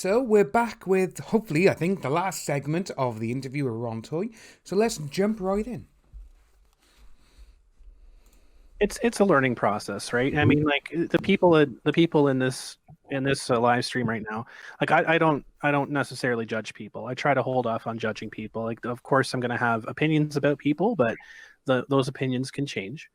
So we're back with, hopefully, I think, the last segment of the interview with Ron Toye. So let's jump right in. It's a learning process, right? I mean, like the people in this live stream right now, like I don't necessarily judge people. I try to hold off on judging people. Like, of course, I'm going to have opinions about people, but those opinions can change,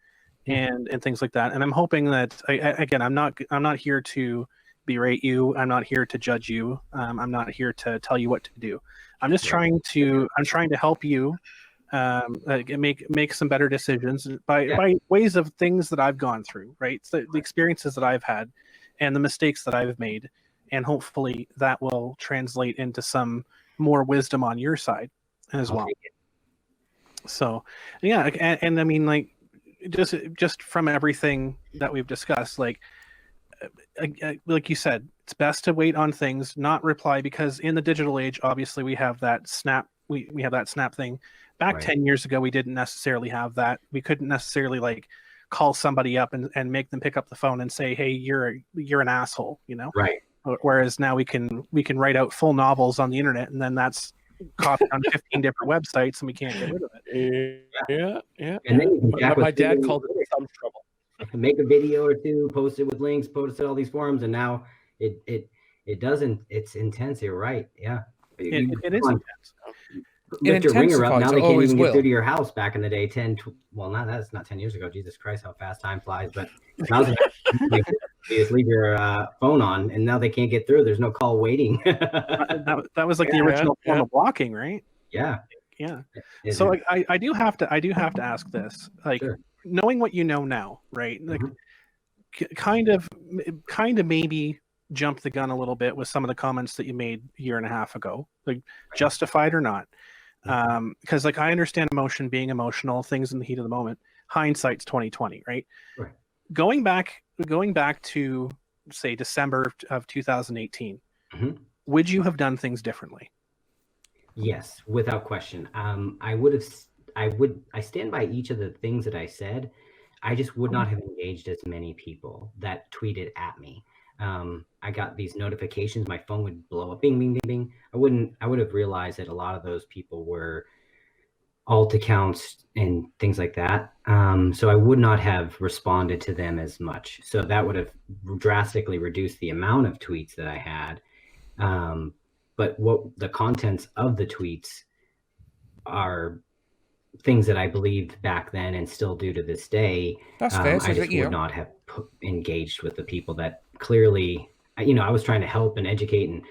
and things like that. And I'm hoping that again, I'm not here to berate you. I'm not here to judge you. I'm not here to tell you what to do. I'm just trying to help you make some better decisions by ways of things that I've gone through, right? So the experiences that I've had and the mistakes that I've made, and hopefully that will translate into some more wisdom on your side as well. So yeah, and I mean, like just from everything that we've discussed, like you said, it's best to wait on things, not reply, because in the digital age, obviously we have that snap. We have that snap thing. Back 10 years ago, we didn't necessarily have that. We couldn't necessarily like call somebody up and make them pick up the phone and say, "Hey, you're an asshole," you know? Right. Whereas now we can write out full novels on the internet, and then that's copied on 15 different websites, and we can't get rid of it. Yeah. And then my dad called it some trouble. Make a video or two, post it with links, post it all these forums, and now it doesn't. It's intense. You're right. Yeah. It is intense. Lift your ringer up. Now they can't even get through will. to your house. Back in the day, that's not 10 years ago. Jesus Christ, how fast time flies. But now they just leave your phone on, and now they can't get through. There's no call waiting. that was like the original form of blocking, right? Yeah. So like, I do have to ask this, like, knowing what you know now, right? Like, kind of maybe jump the gun a little bit with some of the comments that you made a year and a half ago, like justified or not. Because like I understand emotion being emotional, things in the heat of the moment. Hindsight's 2020, right? Going back to say December of 2018, would you have done things differently? Yes, without question. I stand by each of the things that I said. I just would not have engaged as many people that tweeted at me. I got these notifications. My phone would blow up, bing, bing, bing, bing. I would have realized that a lot of those people were alt accounts and things like that. So I would not have responded to them as much. So that would have drastically reduced the amount of tweets that I had. But what the contents of the tweets are things that I believed back then and still do to this day. That's fair. I just would not have engaged with the people that clearly, I was trying to help and educate and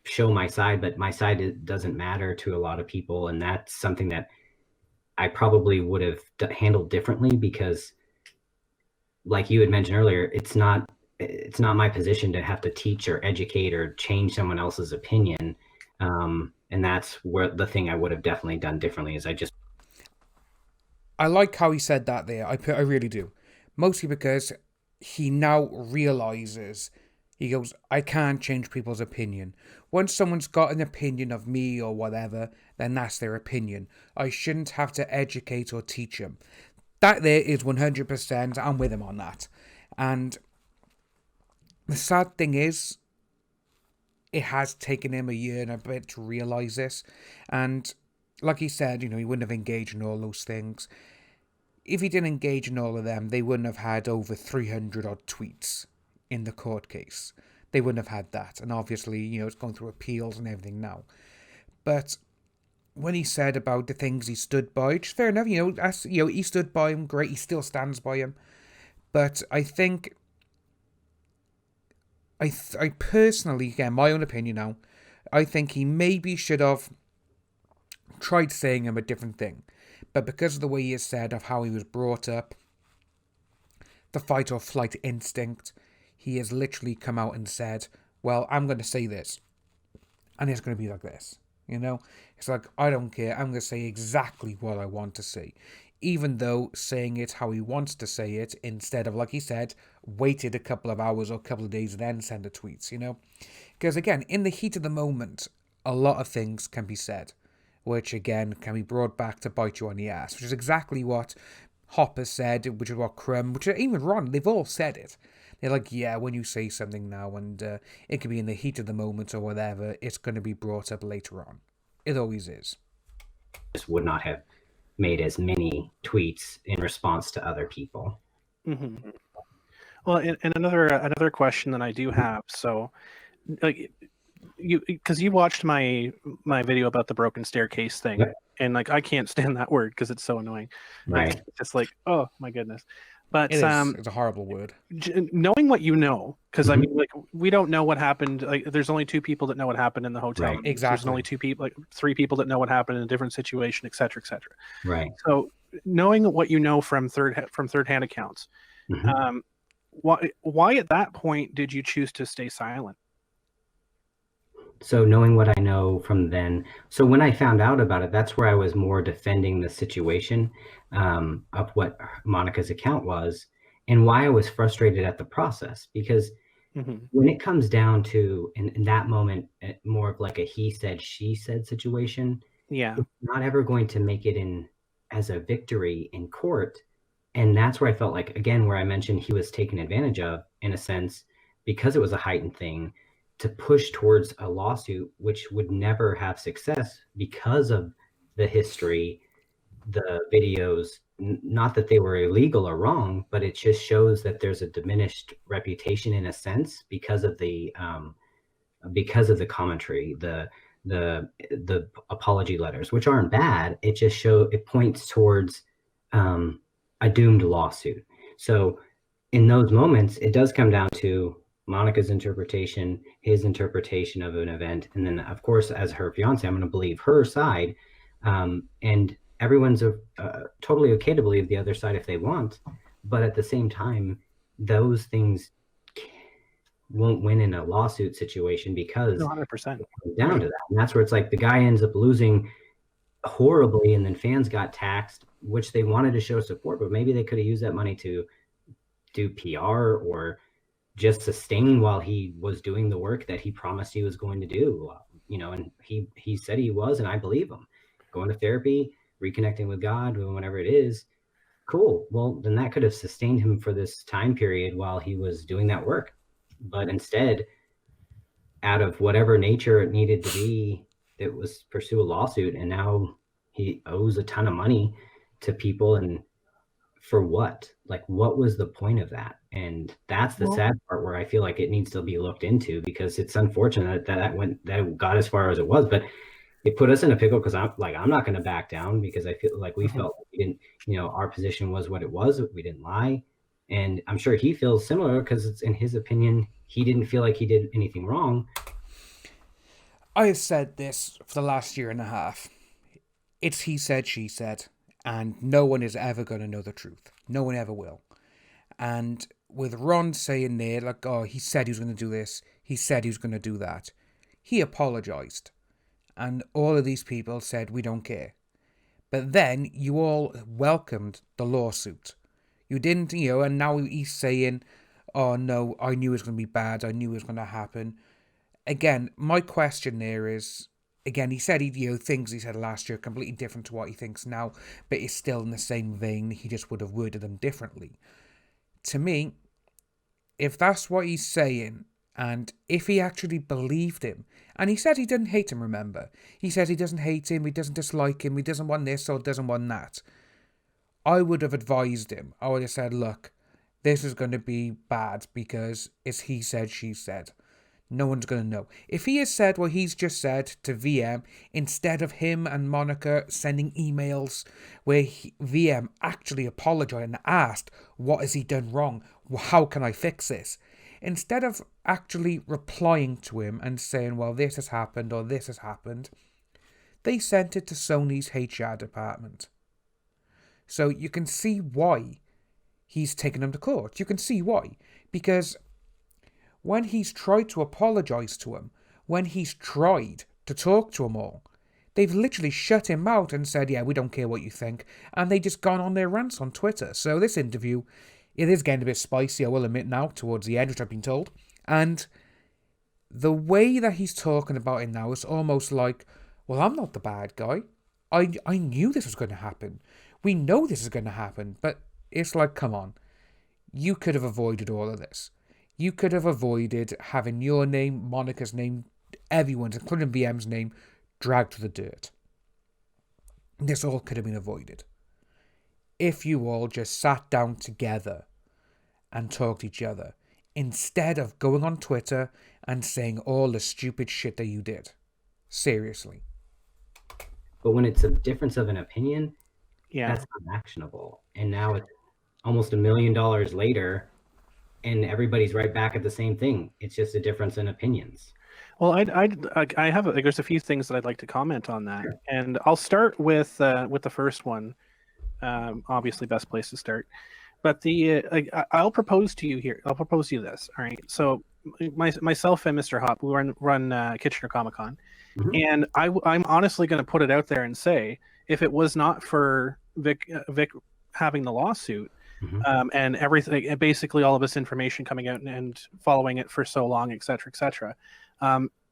show my side, but my side doesn't matter to a lot of people. And that's something that I probably would have handled differently, because like you had mentioned earlier, it's not my position to have to teach or educate or change someone else's opinion. And that's where the thing I would have definitely done differently is I like how he said that there. I really do. Mostly because he now realizes, he goes, I can't change people's opinion. Once someone's got an opinion of me or whatever, then that's their opinion. I shouldn't have to educate or teach them. That there is 100%. I'm with him on that. And the sad thing is, it has taken him a year and a bit to realize this. And like he said, he wouldn't have engaged in all those things. If he didn't engage in all of them, they wouldn't have had over 300 odd tweets in the court case. They wouldn't have had that. And obviously, it's going through appeals and everything now. But when he said about the things he stood by, which is fair enough, he stood by him, great, he still stands by him. But I think, I personally, again, my own opinion now, I think he maybe should have tried saying him a different thing. But because of the way he has said, of how he was brought up, the fight or flight instinct, he has literally come out and said, well, I'm going to say this, and it's going to be like this, It's like, I don't care, I'm going to say exactly what I want to say. Even though saying it how he wants to say it, instead of, like he said, waited a couple of hours or a couple of days and then send the tweets, Because again, in the heat of the moment, a lot of things can be said, which again can be brought back to bite you on the ass, which is exactly what Hoppe said, which is what Crumb, which is even Ron, they've all said it. They're like, yeah, when you say something now, and it could be in the heat of the moment or whatever, it's going to be brought up later on. It always is. Just would not have made as many tweets in response to other people. Mm-hmm. Well, and another question that I do have. So, like, because you watched my video about the broken staircase thing, Yep. and like I can't stand that word because it's so annoying. Like, Right. it's just like, oh my goodness. But It is. It's a horrible word. Knowing what you know, because I Mhm. mean, like, we don't know what happened. Like, there's only two people that know what happened in the hotel. Right. There's Exactly. only two people, like 3 people that know what happened in a different situation, et cetera, et cetera. Right. So, knowing what you know from third-hand accounts, Mhm. why at that point did you choose to stay silent? So knowing what I know from then, so when I found out about it, that's where I was more defending the situation of what Monica's account was and why I was frustrated at the process. Because Mm-hmm. when it comes down to, in that moment, more of like a he said, she said situation, Yeah. it's not ever going to make it in as a victory in court. And that's where I felt like, again, where I mentioned he was taken advantage of in a sense, because it was a heightened thing, to push towards a lawsuit, which would never have success because of the history, the videos, not that they were illegal or wrong, but it just shows that there's a diminished reputation in a sense because of the commentary, the apology letters, which aren't bad. It just it points towards a doomed lawsuit. So in those moments, it does come down to Monica's interpretation, his interpretation of an event, and then of course, as her fiance, I'm going to believe her side, and everyone's totally okay to believe the other side if they want, but at the same time, those things won't win in a lawsuit situation because 100%. it comes down to that. And that's where it's like the guy ends up losing horribly, and then fans got taxed, which they wanted to show support, but maybe they could have used that money to do PR or just sustain while he was doing the work that he promised he was going to do. And he said he was, and I believe him. Going to therapy, reconnecting with God, doing whatever it is. Cool. Well, then that could have sustained him for this time period while he was doing that work. But instead, out of whatever nature it needed to be, it was pursue a lawsuit, and now he owes a ton of money to people. And for what? Like, what was the point of that? And that's the sad part where I feel like it needs to be looked into, because it's unfortunate that it got as far as it was, but it put us in a pickle because I'm not going to back down, because I feel like we felt we didn't, our position was what it was. We didn't lie. And I'm sure he feels similar because it's, in his opinion, he didn't feel like he did anything wrong. I have said this for the last year and a half. It's he said, she said, and no one is ever going to know the truth. No one ever will. And with Ron saying there, like, oh, he said he was going to do this, he said he was going to do that, he apologised. And all of these people said, we don't care. But then you all welcomed the lawsuit. You didn't, and now he's saying, oh no, I knew it was going to be bad, I knew it was going to happen. Again, my question there is, again, he said things he said last year completely different to what he thinks now, but it's still in the same vein. He just would have worded them differently. To me, if that's what he's saying, and if he actually believed him, and he said he didn't hate him, remember? He said he doesn't hate him, he doesn't dislike him, he doesn't want this or doesn't want that. I would have advised him. I would have said, look, this is going to be bad because it's he said, she said. No one's going to know. If he has said what he's just said to VM, instead of him and Monica sending emails where VM actually apologized and asked, what has he done wrong? How can I fix this? Instead of actually replying to him and saying, well, this has happened or this has happened, they sent it to Sony's HR department. So you can see why he's taken them to court. You can see why. Because when he's tried to apologise to him, when he's tried to talk to them all, they've literally shut him out and said, yeah, we don't care what you think. And they just gone on their rants on Twitter. So this interview, it is getting a bit spicy, I will admit now, towards the end, which I've been told. And the way that he's talking about it now is almost like, well, I'm not the bad guy. I knew this was going to happen. We know this is going to happen. But it's like, come on. You could have avoided all of this. You could have avoided having your name, Monica's name, everyone's, including VM's name, dragged to the dirt. This all could have been avoided if you all just sat down together and talked to each other, instead of going on Twitter and saying all the stupid shit that you did. Seriously. But when it's a difference of an opinion, Yeah. that's not actionable. And now it's almost $1 million later, and everybody's right back at the same thing. It's just a difference in opinions. Well, I have there's a few things that I'd like to comment on that, and I'll start with the first one. Obviously, best place to start. But I'll propose to you here. I'll propose to you this. All right. So myself and Mr. Hoppe, we run Kitchener Comic Con, and I'm honestly going to put it out there and say, if it was not for Vic having the lawsuit, and everything, and basically all of this information coming out and following it for so long, et cetera,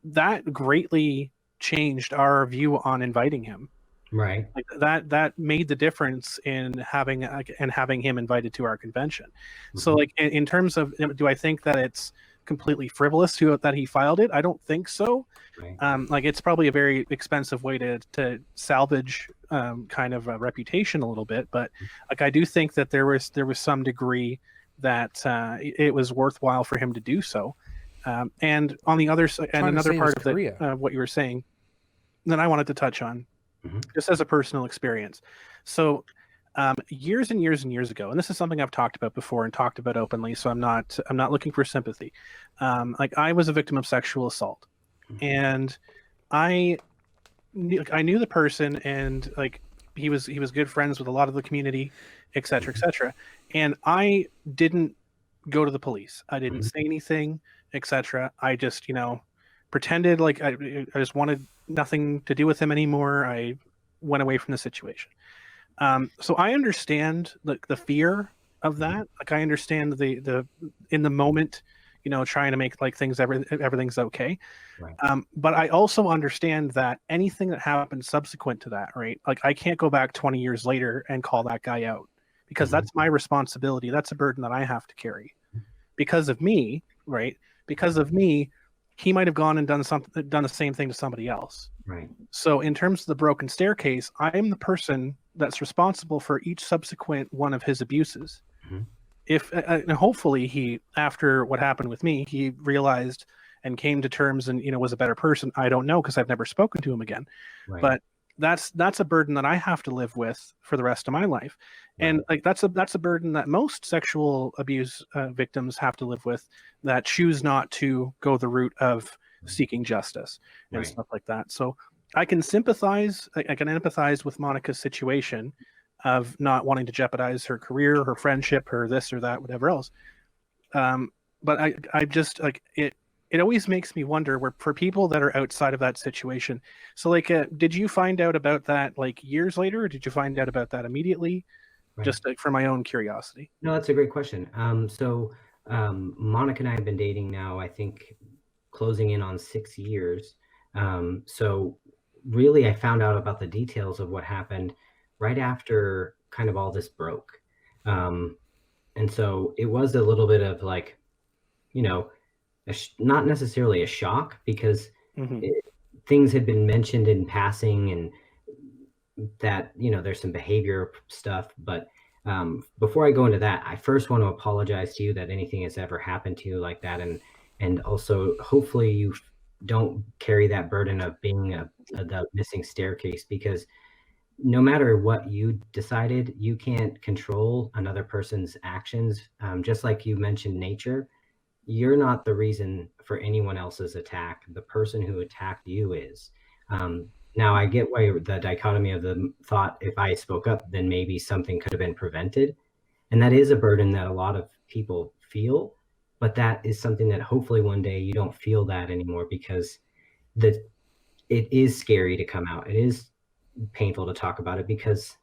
that greatly changed our view on inviting him. Right. Like that made the difference in having him invited to our convention. So like in terms of, do I think that it's completely frivolous that he filed it? I don't think so. Right. Like it's probably a very expensive way to salvage kind of a reputation a little bit, but like I do think that there was some degree that it was worthwhile for him to do so. And on the other side, and another part of what you were saying that I wanted to touch on, just as a personal experience. So years and years and years ago, and this is something I've talked about before and talked about openly, so I'm not looking for sympathy. Like I was a victim of sexual assault, and I knew the person, and like he was good friends with a lot of the community, et cetera, and I didn't go to the police. I didn't say anything, etc. I just pretended like I just wanted nothing to do with him anymore. I went away from the situation. So I understand the fear of that. Like I understand the in the moment, trying to make like everything's okay. Right. But I also understand that anything that happened subsequent to that, right? Like I can't go back 20 years later and call that guy out, because that's my responsibility. That's a burden that I have to carry because of me, right? Because of me, he might have gone and done the same thing to somebody else. Right. So in terms of the broken staircase, I'm the person that's responsible for each subsequent one of his abuses. If and hopefully he, after what happened with me, he realized and came to terms and was a better person. I don't know, because I've never spoken to him again. Right. But that's a burden that I have to live with for the rest of my life. Right. And like that's a burden that most sexual abuse victims have to live with, that choose not to go the route of seeking justice and stuff like that. So I can sympathize, I can empathize with Monica's situation of not wanting to jeopardize her career, her friendship, her this or that, whatever else. But I just like it. It always makes me wonder, for people that are outside of that situation. So like, did you find out about that like years later, or did you find out about that immediately? Right. Just like, for my own curiosity. No, that's a great question. So Monica and I have been dating now, I think, closing in on 6 years. So really, I found out about the details of what happened right after kind of all this broke. And so it was a little bit of like, not necessarily a shock, because things had been mentioned in passing, and that there's some behavior stuff. But before I go into that, I first want to apologize to you that anything has ever happened to you like that, and also hopefully you don't carry that burden of being the missing staircase, because no matter what you decided, you can't control another person's actions. Just like you mentioned nature, you're not the reason for anyone else's attack. The person who attacked you is. Now, I get why the dichotomy of the thought, if I spoke up, then maybe something could have been prevented. And that is a burden that a lot of people feel, but that is something that hopefully one day you don't feel that anymore, because it is scary to come out. It is painful to talk about it, because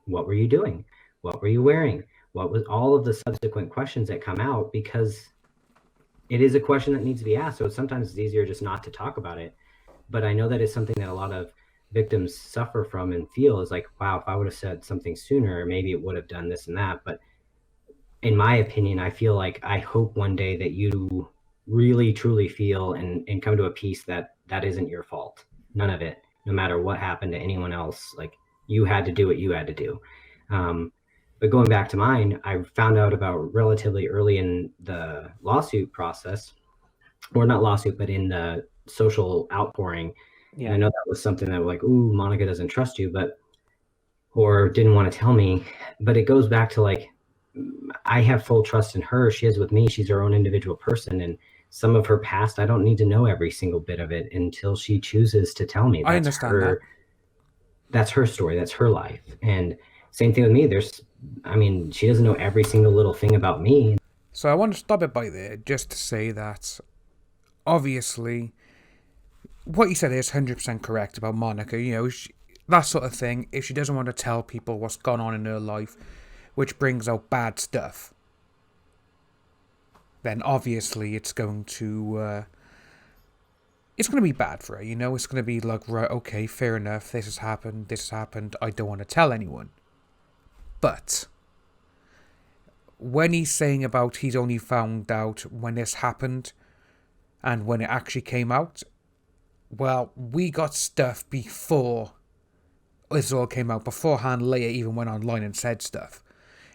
what were you doing? What were you wearing? What was all of the subsequent questions that come out, because it is a question that needs to be asked. So sometimes it's easier just not to talk about it. But I know that it's something that a lot of victims suffer from and feel is like, wow, if I would have said something sooner, maybe it would have done this and that. But in my opinion, I feel like I hope one day that you really truly feel and come to a peace that that isn't your fault. None of it, no matter what happened to anyone else. Like, you had to do what you had to do. But going back to mine, I found out about relatively early in the lawsuit process, or not lawsuit, but in the social outpouring. Yeah. And I know that was something that was like, ooh, Monica doesn't trust you, but, or didn't want to tell me. But it goes back to like, I have full trust in her. She is with me. She's her own individual person. And some of her past, I don't need to know every single bit of it until she chooses to tell me. I understand that. That's her story. That's her life. And same thing with me. She doesn't know every single little thing about me. So I want to stop it by there just to say that obviously what you said is 100% correct about Monica. You know, that sort of thing. If she doesn't want to tell people what's gone on in her life, which brings out bad stuff, then obviously it's going to be bad for her, you know? It's going to be like, right, okay, fair enough, this has happened, I don't want to tell anyone. But when he's saying about he's only found out when this happened and when it actually came out, well, we got stuff before this all came out, beforehand. Leia even went online and said stuff.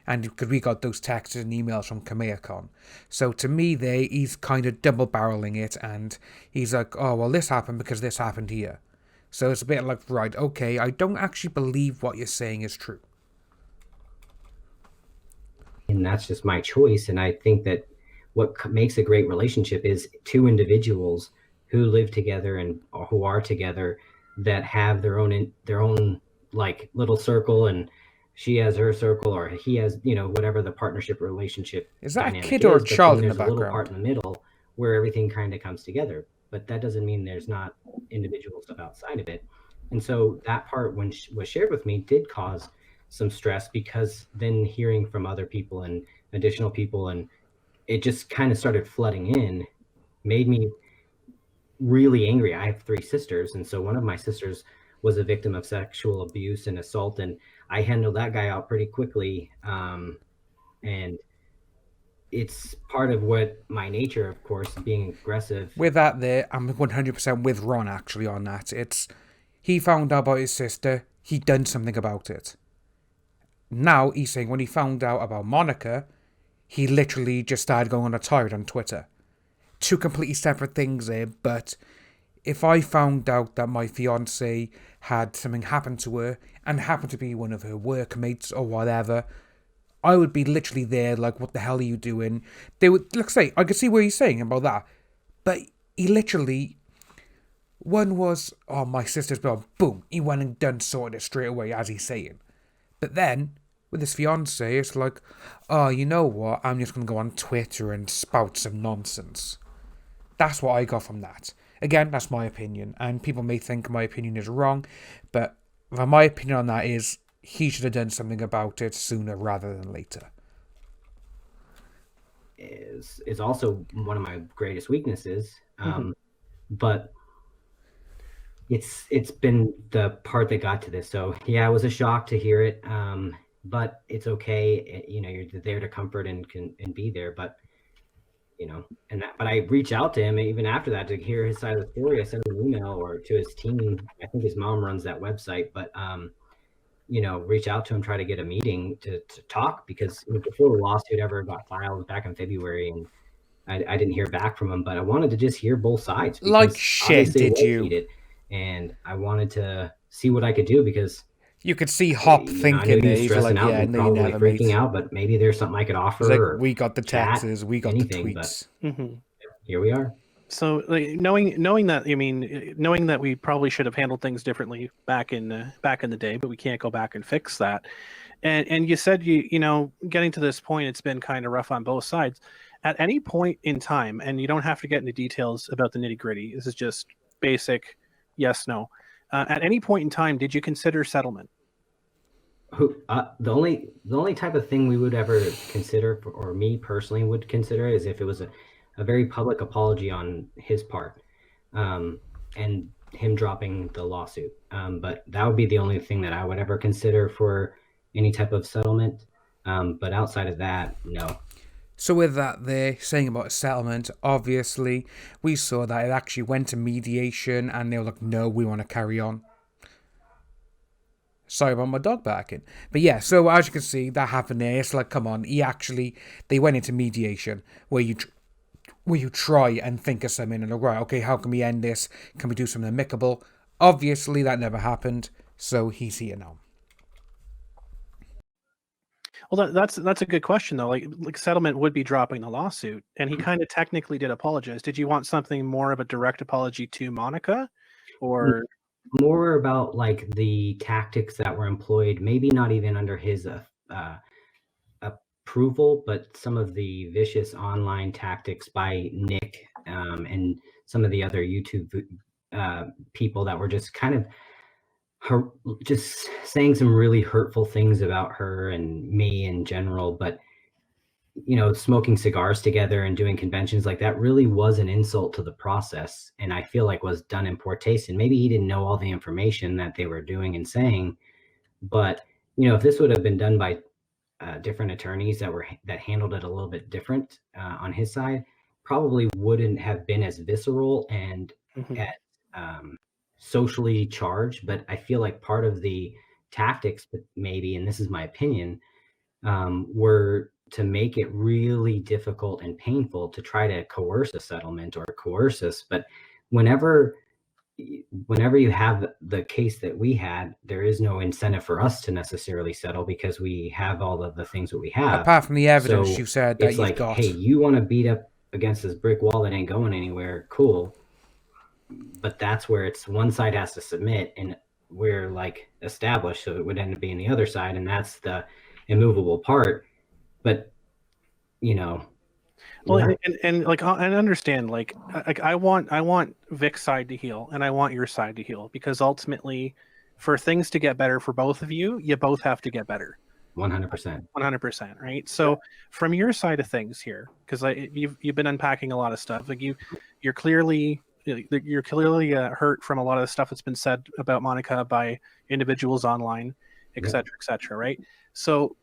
And because we got those texts and emails from KamehaCon. So to me he's kind of double barreling it, and he's like, oh, well, this happened because this happened here. So it's a bit like, right, okay, I don't actually believe what you're saying is true. And that's just my choice. And I think that what makes a great relationship is two individuals who live together and who are together that have their own like little circle, and she has her circle, or he has, whatever the partnership relationship is that a kid or a child in the background? There's a little part in the middle where everything kind of comes together, but that doesn't mean there's not individual stuff outside of it. And so that part, when was shared with me, did cause some stress, because then hearing from other people and additional people, and it just kind of started flooding in, made me really angry. I have 3 sisters, and so one of my sisters was a victim of sexual abuse and assault, and I handled that guy out pretty quickly. And it's part of what my nature, of course, being aggressive. With that there, I'm 100% with Ron actually on that. He found out about his sister, he done something about it. Now he's saying when he found out about Monica, he literally just started going on a tirade on Twitter. 2 completely separate things there, but if I found out that my fiance had something happen to her and happened to be one of her workmates or whatever, I would be literally there like, what the hell are you doing? They would, let's say, I could see what he's saying about that, but he literally, one was, oh, my sister's blood, boom, he went and done sorted it straight away, as he's saying. But then, with his fiance, it's like, oh, you know what, I'm just going to go on Twitter and spout some nonsense. That's what I got from that. Again, that's my opinion, and people may think my opinion is wrong, but my opinion on that is he should have done something about it sooner rather than later. Is also one of my greatest weaknesses, but it's been the part that got to this. So yeah, it was a shock to hear it, but it's okay. You're there to comfort and be there, but. But I reached out to him even after that to hear his side of the story. I sent him an email or to his team. I think his mom runs that website, but reach out to him, try to get a meeting to talk, because before the lawsuit ever got filed back in February, and I didn't hear back from him, but I wanted to just hear both sides. Like shit, did you? And I wanted to see what I could do, because you could see Hop thinking he was stressing out, yeah, and probably freaking out, but maybe there's something I could offer. Like, we got the texts, we got anything, the tweets. Here we are. So, knowing that we probably should have handled things differently back in the day, but we can't go back and fix that. And you said getting to this point, it's been kind of rough on both sides. At any point in time, and you don't have to get into details about the nitty gritty. This is just basic, yes, no. At any point in time, did you consider settlement? The only type of thing we would ever consider, or me personally would consider, is if it was a very public apology on his part, and him dropping the lawsuit. But that would be the only thing that I would ever consider for any type of settlement. But outside of that, no. So with that there, saying about a settlement, obviously, we saw that it actually went to mediation and they were like, no, we want to carry on. Sorry about my dog barking. But yeah, so as you can see, that happened there. It's like, come on, they went into mediation where you try and think of something and like, right, okay, how can we end this? Can we do something amicable? Obviously, that never happened, so he's here now. Well, that's a good question though. Like settlement would be dropping the lawsuit, and he kind of technically did apologize. Did you want something more of a direct apology to Monica, or more about like the tactics that were employed? Maybe not even under his approval, but some of the vicious online tactics by Nick and some of the other YouTube people that were just kind of just saying some really hurtful things about her and me in general. But smoking cigars together and doing conventions like that really was an insult to the process, and I feel like was done in poor taste. And maybe he didn't know all the information that they were doing and saying, but if this would have been done by different attorneys that handled it a little bit different on his side, probably wouldn't have been as visceral and socially charged. But I feel like part of the tactics, but maybe, and this is my opinion, were to make it really difficult and painful to try to coerce a settlement or coerce us. But whenever you have the case that we had, there is no incentive for us to necessarily settle because we have all of the things that we have. Apart from the evidence So you said that it's you've like, got. hey, you want to beat up against this brick wall that ain't going anywhere, cool. But that's where it's one side has to submit, and we're like established, so it would end up being the other side, and that's the immovable part. But well, and like I understand, like I want Vic's side to heal, and I want your side to heal, because ultimately, for things to get better for both of you, you both have to get better. 100%. 100%, right? So from your side of things here, because you've been unpacking a lot of stuff. Like you're clearly hurt from a lot of the stuff that's been said about Monica by individuals online, et cetera, right? So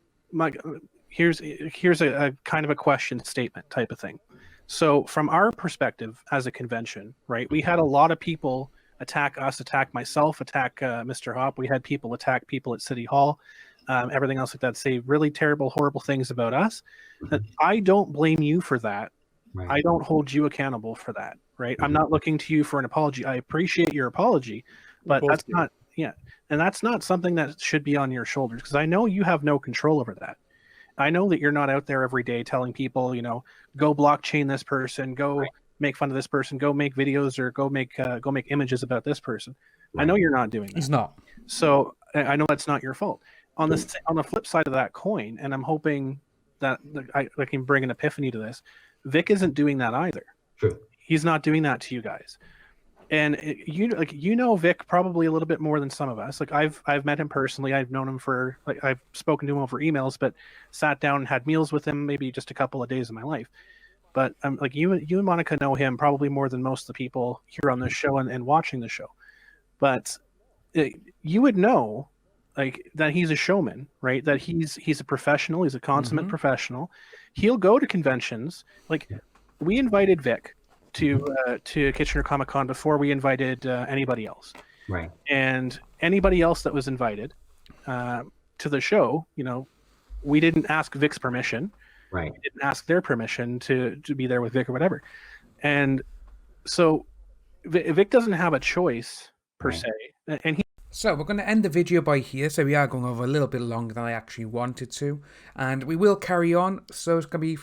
here's a kind of a question statement type of thing. So from our perspective as a convention, right, we had a lot of people attack us, attack myself, attack Mr. Hoppe. We had people attack people at City Hall, everything else like that, say really terrible, horrible things about us. I don't blame you for that. Right. I don't hold you accountable for that, right? I'm not looking to you for an apology. I appreciate your apology, but that's not, and that's not something that should be on your shoulders, because I know you have no control over that. I know that you're not out there every day telling people, go blockchain this person, go make fun of this person, go make videos, or go make images about this person. Right. I know you're not doing that. He's not. So I know that's not your fault. On the flip side of that coin, and I'm hoping that I can bring an epiphany to this, Vic isn't doing that either. True. He's not doing that to you guys. And Vic probably a little bit more than some of us. Like I've met him personally. I've known him for, like, I've spoken to him over emails, but sat down and had meals with him maybe just a couple of days of my life. But like you and Monica know him probably more than most of the people here on this show and watching the show. But you would know, like, that he's a showman, right? That he's a professional. He's a consummate professional. He'll go to conventions. Like, we invited Vic to Kitchener Comic Con before we invited anybody else. Right. And anybody else that was invited to the show, we didn't ask Vic's permission. Right. We didn't ask their permission to be there with Vic or whatever. And so Vic doesn't have a choice per se. And So we're going to end the video by here. So we are going over a little bit longer than I actually wanted to. And we will carry on. So it's going to be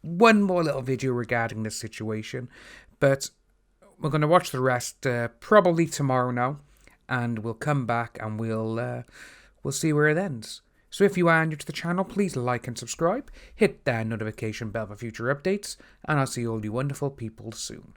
one more little video regarding this situation. But we're going to watch the rest probably tomorrow now. And we'll come back and we'll see where it ends. So if you are new to the channel, please like and subscribe. Hit that notification bell for future updates. And I'll see all you wonderful people soon.